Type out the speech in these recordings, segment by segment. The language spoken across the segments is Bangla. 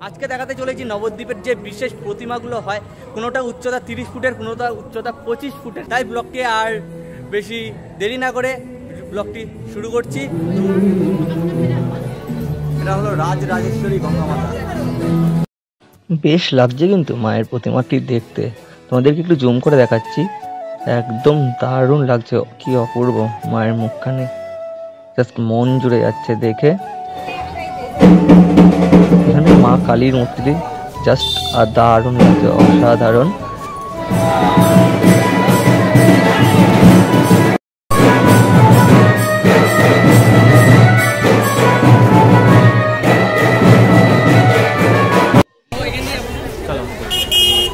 আজকে দেখাতে চলেছি নবদ্বীপের যে বিশেষ প্রতিমাগুলো হয়, কোনোটা উচ্চতা 30 ফুটের, কোনোটা উচ্চতা 25 ফুটের। তাই ব্লগটি আর বেশি দেরি না করে ব্লগটি শুরু করছি। এটা হলো রাজরাজেশ্বরী গঙ্গা মাতা। বেশ লাগছে কিন্তু মায়ের প্রতিমাটি দেখতে, তোমাদেরকে একটু জুম করে দেখাচ্ছি। একদম দারুণ লাগছে, কি অপূর্ব মায়ের মুখখানে, জাস্ট মন জুড়ে যাচ্ছে দেখে। এখানে মা কালীর মূর্তিটি জাস্ট দারুণ লাগছে, অসাধারণ।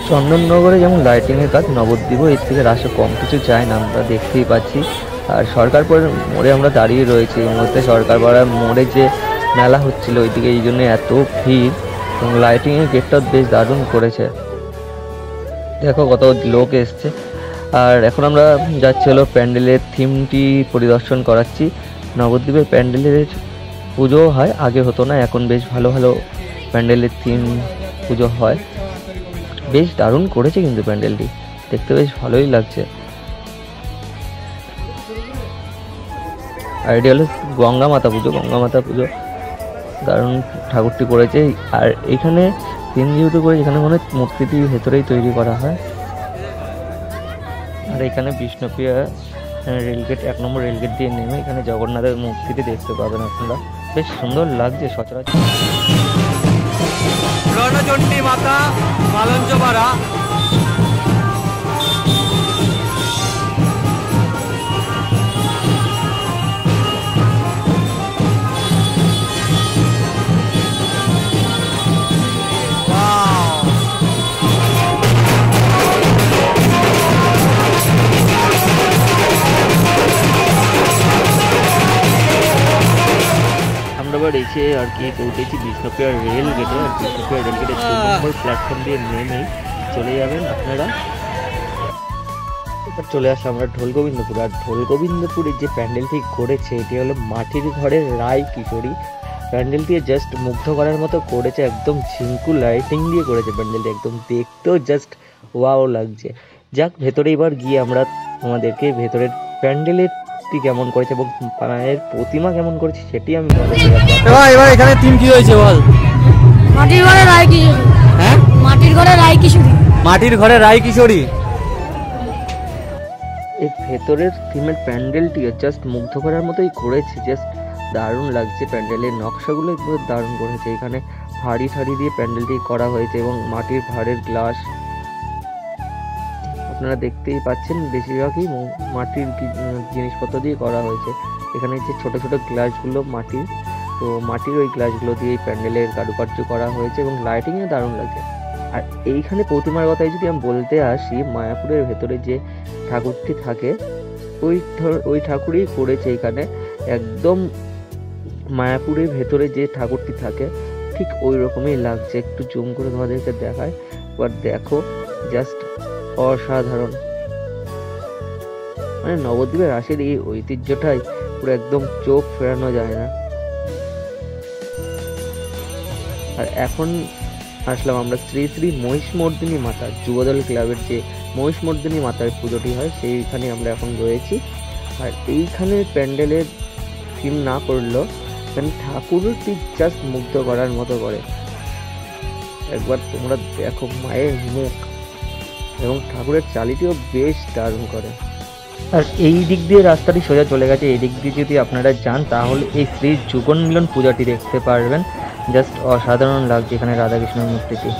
চন্দননগরে যেমন লাইটিংয়ের কাজ, নবদ্বীপও এর থেকে রাশে কম কিছু যায় না, আমরা দেখতেই পাচ্ছি। আর সরকারপাড়ার মোড়ে আমরা দাঁড়িয়ে রয়েছি। এই মুহূর্তে সরকারপাড়ার মোড়ে যে মেলা হচ্ছিল ওইদিকে, এই জন্য এত ভিড়। এবং লাইটিংয়ের গেটটা বেশ দারুণ করেছে, দেখো কত লোক এসছে। আর এখন আমরা যাচ্ছি হলো প্যান্ডেলের থিমটি পরিদর্শন করাচ্ছি। নবদ্বীপের প্যান্ডেলের পুজো হয়, আগে হতো না, এখন বেশ ভালো ভালো প্যান্ডেলের থিম পুজো হয়। বেশ দারুণ করেছে কিন্তু প্যান্ডেলটি, দেখতে বেশ ভালোই লাগছে। আর এটি হলো গঙ্গা মাতা পুজো, দারুণ ঠাকুরটি করেছে। আর এখানে তিন যেহেতু করে, এখানে মনে হয় মূর্তিটি ভেতরেই তৈরি করা হয়। আর এখানে বিষ্ণুপ্রিয়া রেলগেট, 1 নম্বর রেলগেট দিয়ে নেমে এখানে জগন্নাথের মূর্তিটি দেখতে পাবেন আপনারা, বেশ সুন্দর লাগছে সচরাচর। রণচণ্ডী মাতা মালঞ্চপাড়া। এসে আর কি পৌঁছেছি বিষ্ণুপ্রিয়া রেল গেটে। আর বিষ্ণুপ্রিয়া রেল গেটে 2 নম্বর প্ল্যাটফর্ম দিয়ে নেমেই চলে যাবেন আপনারা। এবার চলে আসলাম আমরা ঢোলগোবিন্দপুর। আর ঢোলগোবিন্দপুরে যে প্যান্ডেলটি করেছে, এটি হলো মাটির ঘরের রায় কিশোরী। প্যান্ডেলটি জাস্ট মুগ্ধ করার মতো করেছে, একদম ঝিঙ্কু লাইটিং দিয়ে করেছে প্যান্ডেলটি, একদম দেখতেও জাস্ট ওয়াও লাগছে। যাক, ভেতরে এবার গিয়ে আমরা আমাদেরকে ভেতরের প্যান্ডেলের কেমন করেছে এবং মায়ের প্রতিমা কেমন করেছে সেটি আমি এবার এখানে থিম কি হয়েছে বল? মাটির ঘরে রায় কিশোরী। হ্যাঁ, মাটির ঘরে রায় কিশোরী। মাটির ঘরে রায় কিশোরী। এই ভেতরের থিমের প্যান্ডেলটি জাস্ট মুগ্ধ করার মতোই করেছে, জাস্ট দারুণ লাগছে। প্যান্ডেলের নকশাগুলো একদম দারুণ করেছে। এখানে হাড়ি ঠাড়ি দিয়ে প্যান্ডেলটি করা হয়েছে এবং মাটির ভাঁড়ের গ্লাস আপনারা দেখতেই পাচ্ছেন, বেশিরভাগই মাটির জিনিসপত্র দিয়ে করা হয়েছে। এখানে যে ছোট ছোট গ্লাসগুলো মাটির, তো মাটির ওই গ্লাসগুলো দিয়ে এই প্যান্ডেলের কারুকার্য করা হয়েছে এবং লাইটিংয়ে দারুণ লাগছে। আর এইখানে প্রতিমার কথায় যদি আমি বলতে আসি, মায়াপুরের ভেতরে যে ঠাকুরটি থাকে ওই ঠাকুরই করেছে এখানে। একদম মায়াপুরের ভেতরে যে ঠাকুরটি থাকে ঠিক ওই রকমই লাগছে। একটু জুম করে তোমাদেরকে দেখায়, এবার দেখো, জাস্ট অসাধারণ। মানে নবদ্বীপের রাসের এই ঐতিহ্যটাই পুরো একদম চোখ ফেরানো যায় না। আর এখন আসলাম আমরা শ্রী শ্রী মহিষমর্দিনী মাতা যুবদল ক্লাবের যে মহিষমর্দিনী মাতার পুজোটি হয় সেইখানে আমরা এখন রয়েছি। আর এইখানে প্যান্ডেলের থিম না করলেও এখানে ঠাকুরটি জাস্ট মুগ্ধ করার মতো করে। একবার তোমরা দেখো মায়ের মুখ, এবং ঠাকুরের চালিটিও বেশ দারুণ করে। আর এই দিক দিয়ে রাস্তাটি সোজা চলে গেছে। এই দিক দিয়ে যদি আপনারা যান তাহলে এই শ্রী যুগন মিলন পূজাটি দেখতে পারবেন, জাস্ট অসাধারণ লাগছে এখানে রাধাকৃষ্ণের মূর্তিটি।